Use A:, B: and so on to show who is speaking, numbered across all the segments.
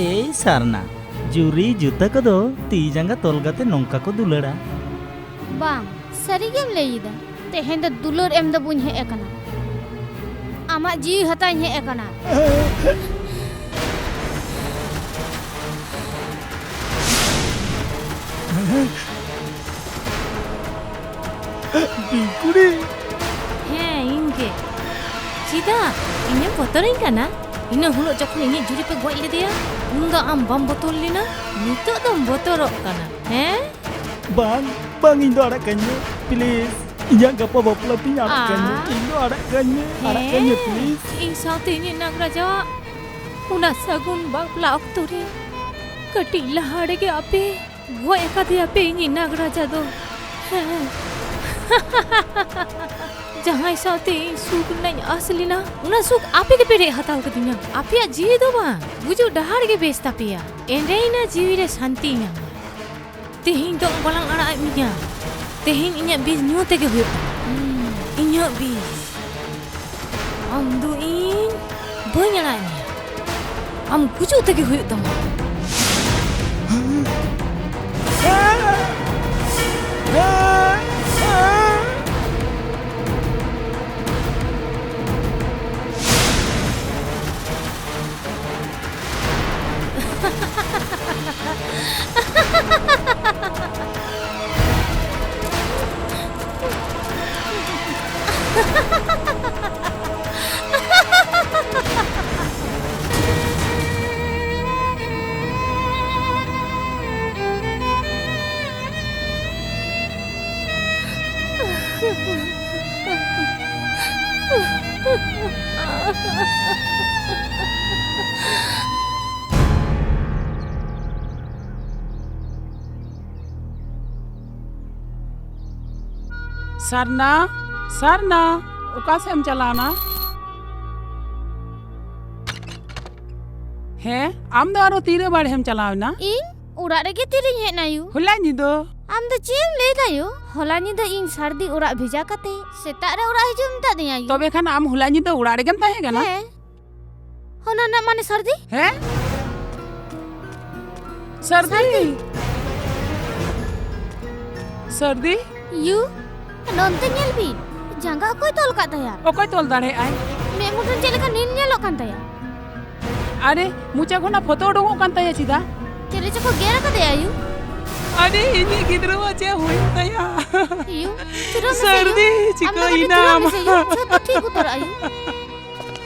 A: এই সারনা জুরি জুতা কদো তি জাঙ্গা তলগাতে নঙ্কা কো দুলাড়া
B: बांग सरीगेम लईदा तेहेन द दुलर एम द बुन हे एकना आमा जी हता हे एकना
A: बिकुड़ी
C: हे इनके चिदा इने बतरिन काना इने हुलो जखन इने जुरी पे गoj लेदिया उनदा आम बम बतल लेना नितो दम बतरक काना हे
A: bang indo arak kanya please inya gapa bapla tinya arak kanya indo arak kanya please
C: इन साथे इने नागराजा उना सगुन बापला अक्तो रे कटी लहाड़े के आपे वो एकादे आपे इने नागराजा दो जहां साथे सुख नहीं असली ना उना सुख आपे के पेरे हताव कदिना आपे जी दो बा बुझो डहाड़ के बेस्ता पिया एंडे ना जीवी रे शांति ना तेहिं दो बलांग अड़ा मिया तेहिं इnya bis nyu tege huyuk inya bis am du in banyak lagi am kucu tege huyuk tama
D: Sarna Sarna उका से हम चलाना है आम दो आरो तीरे बार हम चलावना
B: इन उड़ा रे के तिरिं हे नायु
D: होला निदो
B: आम द चेम ले दायो होला नि द इन सर्दी उड़ा भेजा कते सेता रे उड़ा हिजुम ता दे आयु
D: तबे खान आम होला निदो उड़ा रे गम ताहे गना
B: है होना ना माने सर्दी
D: है सर्दी सर्दी
B: यू नोंते नेल बी जांगा कोई तोल का दया
D: ओकय तोल दाड़े आय
B: मे मुठन चले का नीन नेलो कान दया
D: अरे मुचा खोना फोटो उडोंगो कान ताया चिदा
B: चले चको गेरा का दया यू
D: अरे इनी गिद्रो चे होय ताया
B: यू चिरो
D: सर्दी चिको इनाम
B: ठीक उतर आयु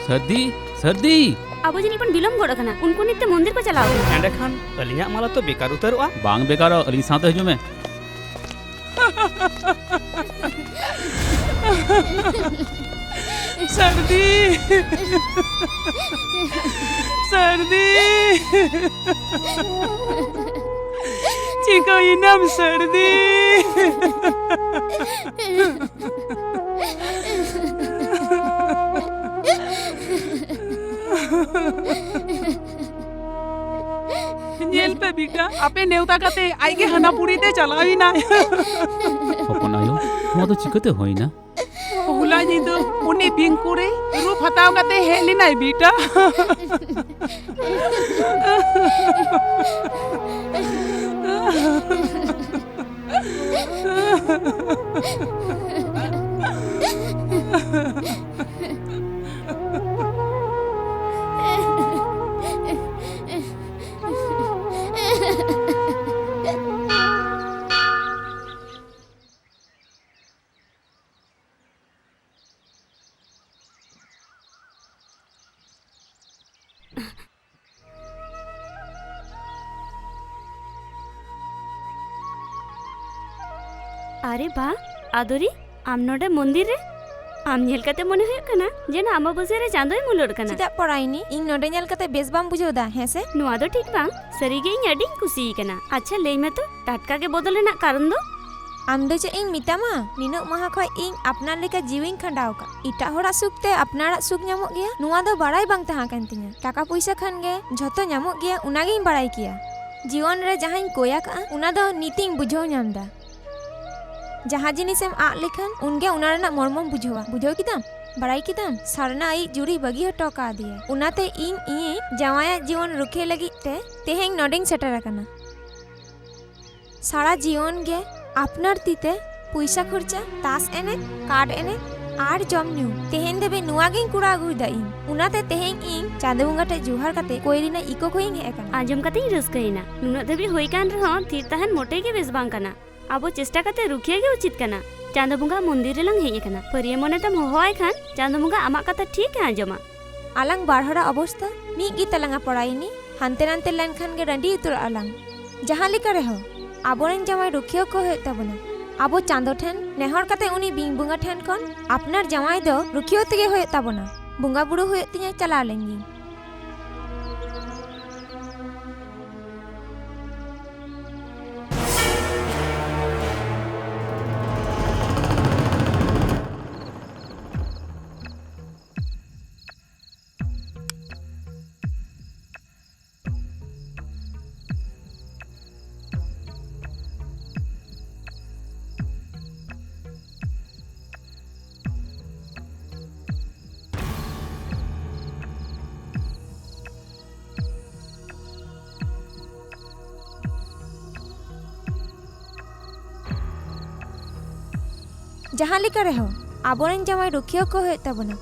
E: सर्दी सर्दी
F: अब जनी पण बिलम गोड़ कना उनको नित्य मंदिर पे चलाओ
E: एंडे खान अलिया माला तो बेकार उतरवा बांग बेकार अलिंग साथ हजू में
D: सर्दी सर्दी चिको इनाम सर्दी नेल पे बेटा आपे नेवता काते आइगे हनापुरी ते चलावी ना
E: हपन आयो नो तो चिकते होई ना
D: हुला जी तो उनी पिंकुरे रूप हटाव काते हेली नाय बेटा
F: अरे बा आदोरी आम नोडे मंदिर रे आम नेल कते मने होय कना जे ना अमाबस्या रे चांदोय मुलोड कना
G: चिदा पड़ाइनी इन नोडे नेल कते बेस बाम बुझोदा हेसे
F: नुआ दो ठीक बांग सरीगे इन अडी खुशी कना अच्छा लेई में तो टटका के बदले ना कारण दो
G: आम दो चे इन मितामा निनो महा खय इन अपना लेका जीविन खंडाव का इटा होड़ा सुखते अपनारा सुख न्यामो गया नुआ दो बड़ाई बांग तहा कान तिना टाका पैसा खान गे झतो न्यामो गया उनागे इन बड़ाई किया जीवन रे जहां कोया का उना दो नीतिंग बुझो न्यामदा जहां जिनिस एम आ लेखन उनगे उना रेना मर्मम बुझवा बुझो किदाम बड़ाई किदाम सारना आई जुड़ी बगी हटो का दिए उनाते इन जवाया जीवन रुखे लगी ते तेहेंग नोडिंग सेटर अकना सारा जीवन गे अपनार तीते पैसा खर्चा तास एने कार्ड एने आर जम न्यू तेहेन देबे नुआगिंग कुड़ा गुदा इन उनाते तेहेंग इन चांदो बुंगा टे जुहार काते कोइरिना इको कोइंग हे अकना
F: आजम काते रस्कैना नुना धबी होई कान रहो थीर तहन मोटे के बेस बांग कना आबो चेष्टा काते रुखिया गे उचित कना चांदो बुंगा मंदिर रे लंग हेय कना परिये मने तम होय खान चांदो बुंगा आमा कथा ठीक है आजमा
G: आलंग बारहरा अवस्था मी गी तलंगा पड़ाइनी हानते नानते लाइन खान गे रंडी उतर आलंग जहां लिका रहो आबोरेन जमाई रुखिया को हे तबना आबो चांदो ठेन नेहर काते उनी बिंग बुंगा ठेन कोन अपनार जमाई दो रुखियो तेगे होय तबना बुंगा बुड़ो होय तिया चला लेंगी जहां लिका रहो आबोरेन जमाई रुखिया को होय तबना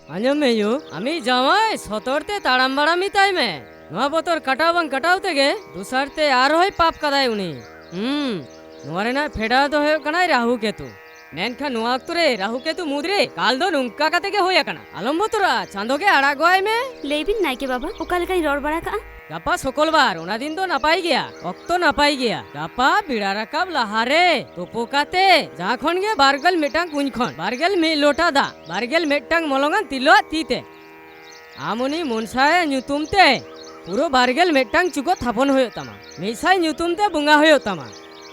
H: आंजम में यू अमी जावाय सतरते ताड़ाम बाड़ाम मिताई में नवा बोतर कटाव बंग कटाव तेगे दुसरते आर होय पाप कदाय उनी नोरेना फेडा दो होय कनाय राहु केतु मेनखा नुआ अक्तरे राहु केतु मुद्रे काल दो नुंका काते के होय कना आलम बोतरा चांदो के आड़ा गोय में
F: लेबिन नायके बाबा ओका लेकाई रोड बड़ा का
H: गापा सकलबार ओना दिन दो नापाई गया अक्तो नापाई गया गापा बिड़ा राकाब लहारे तोपोकाते जहां खन गे बारगल मेटांग कुंज खन बारगल मे लोटा दा बारगल मेटांग मलंगान तिलो तीते आमुनी मुनसाय न्युतुमते पुरो बारगल मेटांग चुको थापन होय तमा मिसाय न्युतुमते बुंगा होय तमा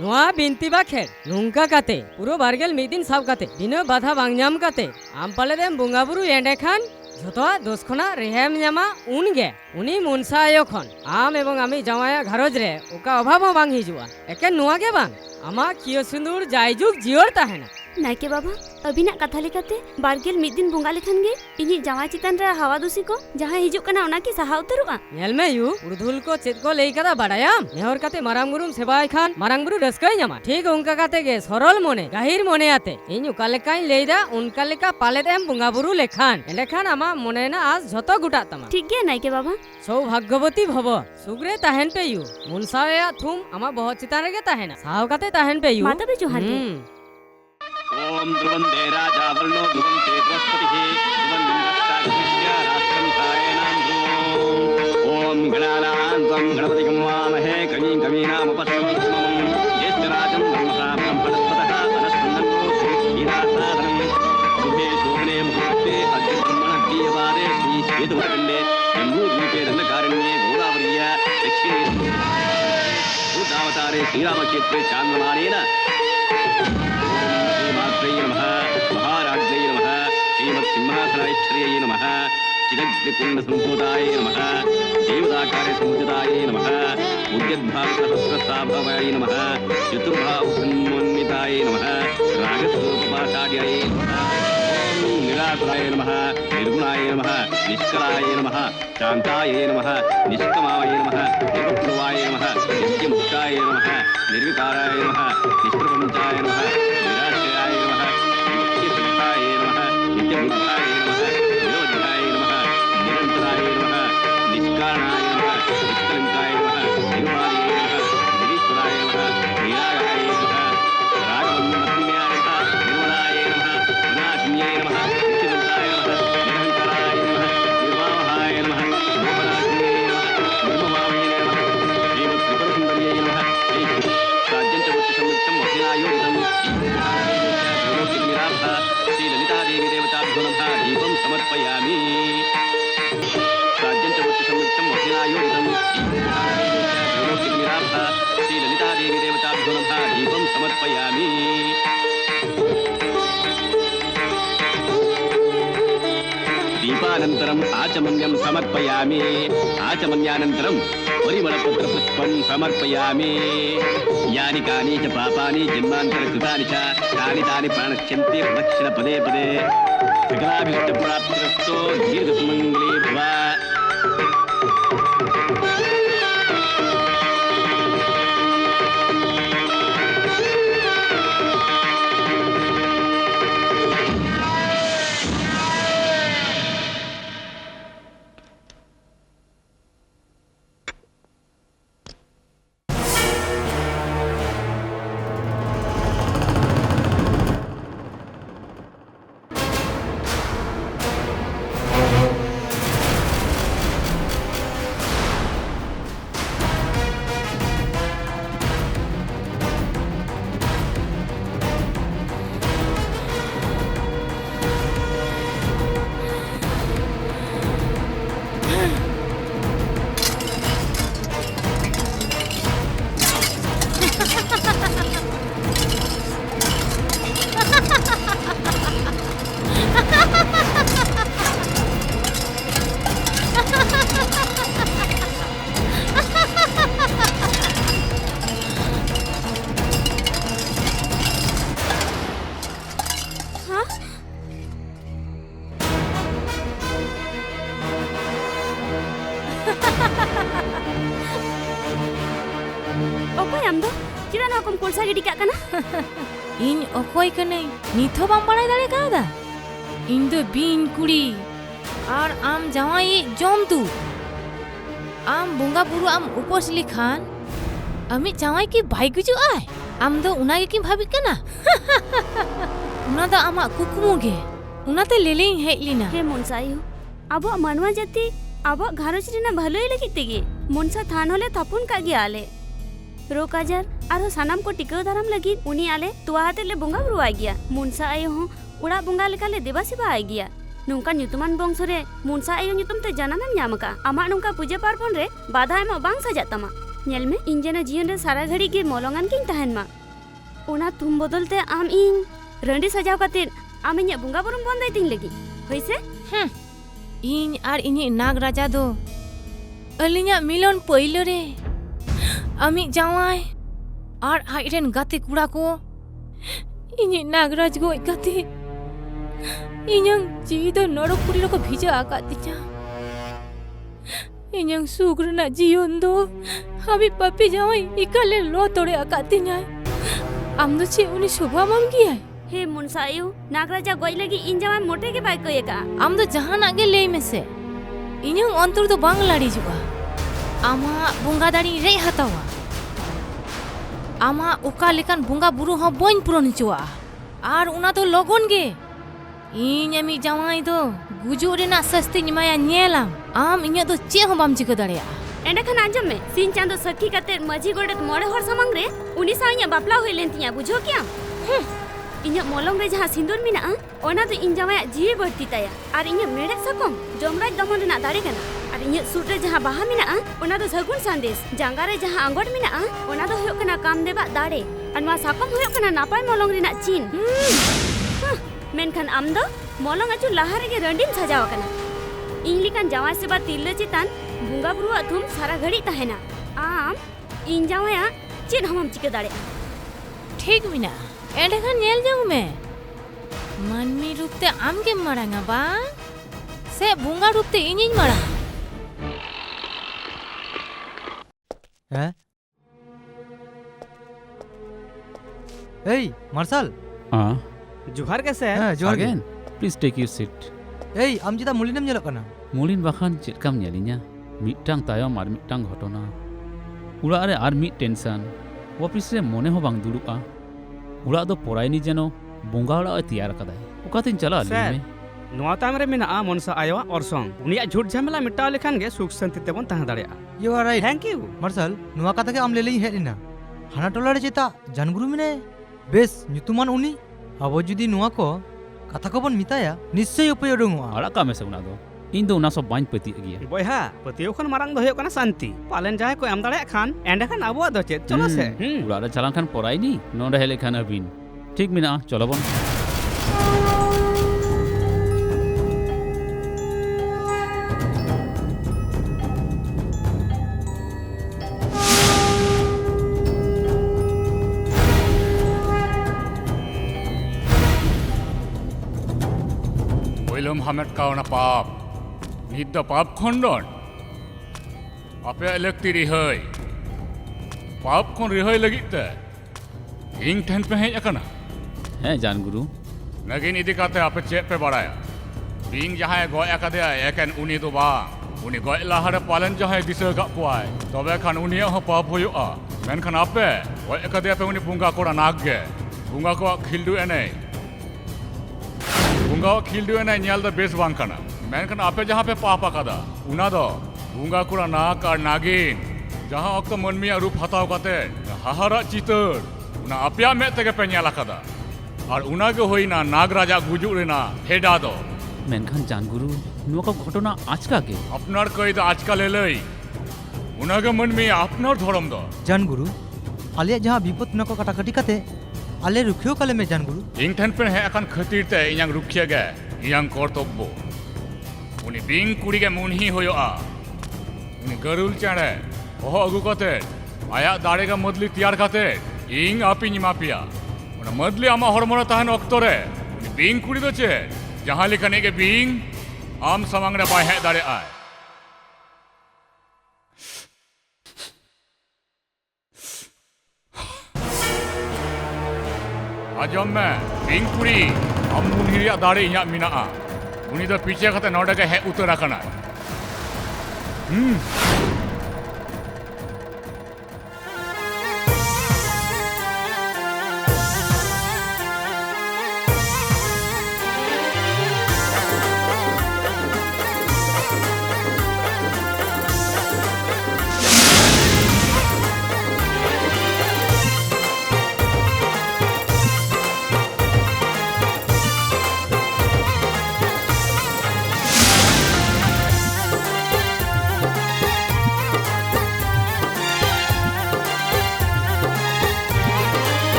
H: नुआ बिनती बाखेर नुंका काते पुरो बारगल मिदिन साब काते बिना बाधा बांग ᱧᱟᱢ काते आम पाले देम बुंगा बुरु एंडे खान झोतोआ दोस खना रेहेम ᱧᱟᱢᱟ उनगे उनी मुनसा आयो खन आम एवं आमी जावाया घरज रे ओका अभाव बांग हिजुआ एके नुआ गे बांग आमा कियो सिंदूर जायजुग जियोर ताहेना
F: नायके बाबा अबिना कथा लेकाते बारगेल मिद दिन बुंगा लेखन गे इनी जावाई चितान रे हवा दुसी को जहां हिजुक कना ओना की सहा उतरुआ
H: नेल में यू उर्धुल को चेत को लेई कदा बाडायाम नेहर काते मारांग बुरुम सेबाय खान मारांग बुरु रस्काय ᱧᱟᱢᱟ ठीक उनका काते गे सरल मने गाहिर मने आते इन उका लेकाई लेइदा उनका लेका पाले देम बुंगा बुरु लेखान एलेखान आमा मने ना आज झतो गुटा तमा
F: ठीक गे नायके बाबा
H: सौभाग्यवती भव सुग्रे ताहेन पे यू मुनसाया थुम आमा बहुत चितान रे गे ताहेना साव काते ताहेन पे यू
F: माता बे जोहार गे
E: ओम ध्रुवंते राजा वर्णो ध्रुवंते बृहस्पतिः ध्रुवन्निन्द्रस्ताग्निश्च राष्ट्रं धारयेणां ओम गणानान्तं गणपतिं वामहे कवीं कवीनामुपस्मम् ज्येष्ठराजं ब्रह्मणा ब्रह्मणस्पतः वनस्पन्दन्नो क्षीरासादनं शुभे शोभने मुहूर्ते अद्य ब्रह्मणद्वीयवारे श्रीश्वेतवरकण्डे जम्बूद्वीपे दण्डकारण्ये गोदावर्य दक्षिणे बुद्धावतारे श्रीरामक्षेत्रे चान्द्रमानेन महाराज्ञै नमः श्रीमत्सिंहासनेश्वर्यै नमः
I: चिदग्निकुण्डसम्भूताय नमः देवताकारे समुचिताय नमः उद्यद्भावसहस्रसाभवाय नमः चतुर्भावसन्मन्विताय नमः रागस्वरूपपाशार्याय नमः ॐ निराकुलाय नमः निर्गुणाय नमः निष्कलाय नमः शान्ताय नमः निष्कमाय नमः निरुक्तवाय नमः नित्यमुक्ताय नमः निर्विकाराय नमः निष्प्रपञ्चाय नमः निराश्रयाय नमः नित्यसिद्धाय नमः नित्यबुद्धाय नमः निरोधाय नमः निरन्तराय नमः निष्कारणाय नमः निष्कलङ्काय नमः निर्माणाय नमः निरीश्वराय नमः निरागाय नमः रागवन्मत्म्याय नमः निर्मलाय नमः विनाशिन्याय नमः नित्यबुद्धाय नमः निरहङ्काराय नमः निर्वाहाय नमः मोहनाशिन्याय नमः निर्ममावये नमः श्रीमत्त्रिपुरसुन्दर्यै नमः श्रीराज्यन्तवृत्तिसंयुक्तं वचनायोजितं श्रीललितादेवी देवताभ्यो नमः दीपं समर्पयामि राज्यन्तवृत्तिसंयुक्तं वचनायोजितं श्रीललितादेवी देवताभ्यो नमः दीपं समर्पयामि दीपानन्तरम् आचमन्यं समर्पयामि आचमन्यानन्तरं परिमलपत्रपुष्पं समर्पयामि यानि कानि च पापानि जन्मान्तरकृतानि च तानि तानि प्रणश्यन्ति प्रदक्षिणपदे पदे सकलाभीष्टप्राप्तिरस्तो दीर्घसुमङ्गले भव
F: Okoy am do? Chida na kom kolsa gidi kak kana?
C: ᱤᱧ ᱚᱠᱚᱭ ᱠᱟᱹᱱᱟᱹᱧ ᱱᱤᱛ ᱦᱚᱸ ᱵᱟᱢ ᱵᱟᱲᱟᱭ ᱫᱟᱲᱮ ᱠᱟᱣᱫᱟ? ᱤᱧ ᱫᱚ ᱵᱤᱧ ᱠᱩᱲᱤ ᱟᱨ ᱟᱢ ᱡᱟᱶᱟᱭᱤᱡ ᱡᱚᱢᱛᱩ। ᱟᱢ ᱵᱚᱸᱜᱟ ᱵᱩᱨᱩ ᱟᱢ ᱩᱯᱟᱹᱥ ᱞᱮᱠᱷᱟᱱ ᱟᱢᱤᱡ ᱡᱟᱶᱟᱭ ᱠᱤ ᱵᱟᱭ ᱜᱩᱡᱩᱜᱼᱟᱭ? ᱟᱢ ᱫᱚ ᱚᱱᱟ ᱜᱮᱠᱤᱢ ᱵᱷᱟᱵᱤᱜ ᱠᱟᱱᱟ? ᱚᱱᱟ ᱫᱚ ᱟᱢᱟᱜ ᱠᱩᱠᱢᱩ ᱜᱮ। ᱚᱱᱟᱛᱮ ᱞᱮᱞᱮᱧ ᱦᱮᱡ ᱞᱮᱱᱟ।
F: He Monsayu, abo manwa jati abo gharoch rena bhaloi lagit tege Monsa than hole thapun ka gya ale। रोग आजार और सानाम को टिकाव दाराम लगी उनी आले तुआ हाथे ले बोंगा बुरु आ गया मुनसा आयो हो उड़ा बोंगा लेका ले देवा सेवा आ गया नोंका ᱧᱩᱛᱩᱢᱟᱱ ᱵᱚᱝᱥᱚ ᱨᱮ ᱢᱩᱱᱥᱟ ᱟᱭᱳ ᱧᱩᱛᱩᱢ ᱛᱮ ᱡᱟᱱᱟᱢᱮᱢ ᱧᱟᱢ ᱟᱠᱟ ᱟᱢᱟᱜ ᱱᱚᱝᱠᱟ ᱯᱩᱡᱟᱹ ᱯᱟᱨᱵᱚᱱ ᱨᱮ ᱵᱟᱫᱷᱟ ᱮᱢᱚᱜ ᱵᱟᱝ ᱥᱟᱡᱟᱜ ᱛᱟᱢᱟ ᱧᱮᱞ ᱢᱮ ᱤᱧ ᱡᱮᱱᱚ ᱡᱤᱭᱚᱱ ᱨᱮ ᱥᱟᱨᱟ ᱜᱷᱟᱹᱲᱤ ᱜᱮ ᱢᱚᱞᱚᱝᱟᱱ ᱜᱤᱧ ᱛᱟᱦᱮᱱ ᱢᱟ ᱚᱱᱟ ᱛᱩᱢ ᱵᱚᱫᱚᱞ ᱛᱮ ᱟᱢ ᱤᱧ ᱨᱟᱺᱰᱤ ᱥᱟᱡᱟᱣ ᱠᱟᱛᱮ ᱟᱢ ᱤᱧᱟᱹᱜ ᱵᱚᱸᱜᱟ ᱵᱩᱨᱩᱢ ᱵᱚᱱᱫᱟᱭ ᱛᱤᱧ ᱞᱟᱹᱜᱤᱫ ᱦᱳᱭᱥᱮ
C: ᱤᱧ ᱟᱨ ᱤᱧᱤᱡ ᱱᱟᱜ ᱨᱟᱡᱟ ᱫᱚ ᱟᱹᱞᱤᱧᱟᱜ ᱢᱤᱞᱚᱱ ᱯᱳᱭᱞᱳ ᱨᱮ ᱟᱢᱤᱡ ᱡᱟᱶᱟᱭ और आइरेन गाते कुड़ा को इन्हें नागराज गोज गाते इन्हें जीवी दो नरकपुरी को भिजा आकातिया इन्हें सुग्रना जीवन दो हमी पपी जावाई इकाले लो तोड़े आकातिया आम दो चे उन्हें शोभा मांगी है
F: हे मुनसायु नागराजा गोज लगी इन जावाई मोटे के बाइक को ये का
C: आम दो जहां आगे ले में से इन्हें अंतर दो बांग लाड़ी जुआ आमा बुंगा दाड़ी रे हतावा आमा उका लेकान बुंगा बुरु हो बोइन पुरन चुआ आर उना तो लगन गे इन अमी जावाई दो गुजु रेना सस्ती निमाया नेलाम आम इन्या दो चे हो बाम चिको दाड़िया
F: एंडे खान आंजम में सिन चांदो सखी कते मजी गोडेत मोड़े हर समंग रे उनी सा इन्या बापला होय लेंतिया बुझो क्या इन्या मोलंग रे जहां सिंदूर मिना ओना तो इन जावाया जीवे बढ़ती ताया आर इन्या मेड़े सकम जमराज दमन रेना दाड़े कना और इन्हें सूट रे जहां बाहा मिना ओना दो सगुन संदेश जांगा रे जहां अंगोट मिना ओना दो होयो कना कामदेवा दाड़े और मा साकम होयो कना नापाय मोलंग रेना चीन मेनखान आम दो मोलंग अचु लाहा रे गे रंडीम सजाव कना ᱤᱧ ᱞᱮᱠᱟᱱ ᱡᱟᱶᱟᱭ ᱥᱮᱵᱟ ᱛᱤᱨᱞᱟᱹ ᱪᱮᱛᱟन ᱵᱚᱸᱜᱟ ᱵᱩᱨᱩᱣᱟᱜ ᱛᱷᱩᱢ ᱥᱟᱨᱟ ᱜᱷᱟᱹᱲᱤᱡ ᱛᱟᱦᱮᱱᱟ। ᱟᱢ ᱤᱧ ᱡᱟᱶᱟᱭᱟᱜ ᱪᱮᱫ ᱦᱚᱸ ᱵᱟᱢ ᱪᱤᱠᱟᱹ ᱫᱟᱲᱮᱭᱟᱜᱼᱟ।
C: ठीक मेनाᱜᱼᱟ। एंडेखान नेल जाऊ में मानमी रूपते आम के मारांगा बांग से बुंगा रूपते इनिñ मारा।
J: हैं? Hey, Marshal.
E: जोहार के सर।
J: हाँ, जोहार
E: again please take your seat.
J: Hey, am jeda mulinam nyelok kana?
E: मुलिन बाखान चेदकाम नेलिnya मिटटांग तायम आर मिटटांग घटना उड़ा रे आर मिट टेंशन ऑफिस रे मोने हो बांग दुड़ुबा उड़ा दो पोरायनी जेनो बोंगा उड़ा तैयार कदाय ओकातिन चला ले
H: नोआ ताम रे मेना मनसा आयो ऑर्सोंग उनिया झूठ झमेला मिटाव लेखान गे सुख शांति तेबन तहां दाड़ेया।
J: You are right.
H: Thank you.
J: Marshal, nuwa kata ke am lelein hej lina. Hana tola re cheta janguru mene. Bes nyutuman uni. Abo judi nuwa ko kata ko bon mitaya निश्चय उपयोग डोंगवा।
E: आड़ा का में से उना दो इन दो उना सब बाñ पति गिया।
H: बयहा पतियो खन मारांग दो होयो कना शांति पालन जाय को एम दाड़े खान एंड खान अबो दो चेत चलो से
E: उड़ा रे चलान खान पोरायनी नोंडे हेले खान अबिन ठीक मिना चलो बन।
K: William Hamet kauna pap nit da pap khondon ape elekti rihai pap kon rihai lagi te ing ten pe hej akana
E: हैं जान गुरु
K: nagin idi kate ape chet pe baraya bing jahay goy akadea eken uni do ba uni goy lahare palan jahay disa gak kuai tobe khan uni ho pap hoyu'a menkhan ape goy akadea pe uni bunga kora nagge bunga ko khildu enei bunga khildu enei nyal da bes bang kana menkhan ape jaha pe papa kada una do bunga kora nak ar nagin jaha okto manmiya rup hataw kate hahara chitar una apya me tege pe nyala kada और उनागे होइना नागराजा गुजुग रेना हेडा दो
E: मेनखान जान गुरु नुआ का घटना आजका के
K: अपनार कई द आजका ले लई उनागे मन में अपनार धर्म दो
J: जान गुरु आले जहां विपद नको काटाकाटी काते आले रुखियो काले में जान गुरु
K: इंग ठन पे है अकन खतीर ते इयां रुखिया गे इयां कर्तव्य उनी बिंग कुड़ी के मुनही होयोआ उनी गरुल चाड़े ओह अगु कते आया दाड़े का मदली तैयार काते इंग आपी निमापिया मदली आमा हरमोना तहन अक्तरे बिंग कुड़ी दो चे जहां लेखने के बिंग आम समांग रे बाय हेज दाड़े आय आजम में बिंग कुड़ी आम मुनहिरिया दाड़े इया मिनाआ उनी दो पीछे खते नोडे के हे उतर आकना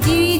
G: Ji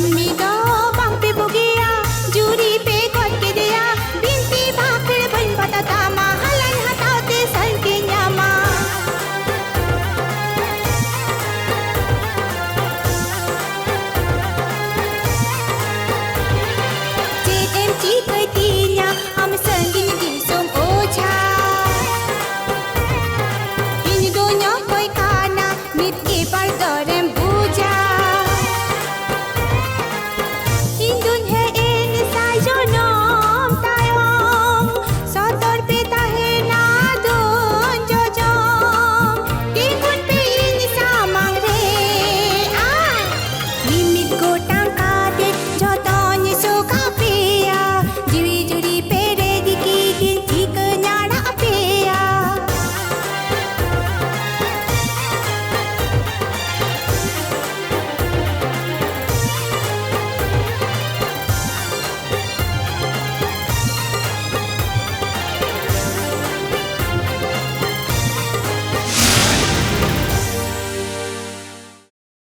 B: ᱢᱟᱹᱱᱢᱤ ᱫᱚ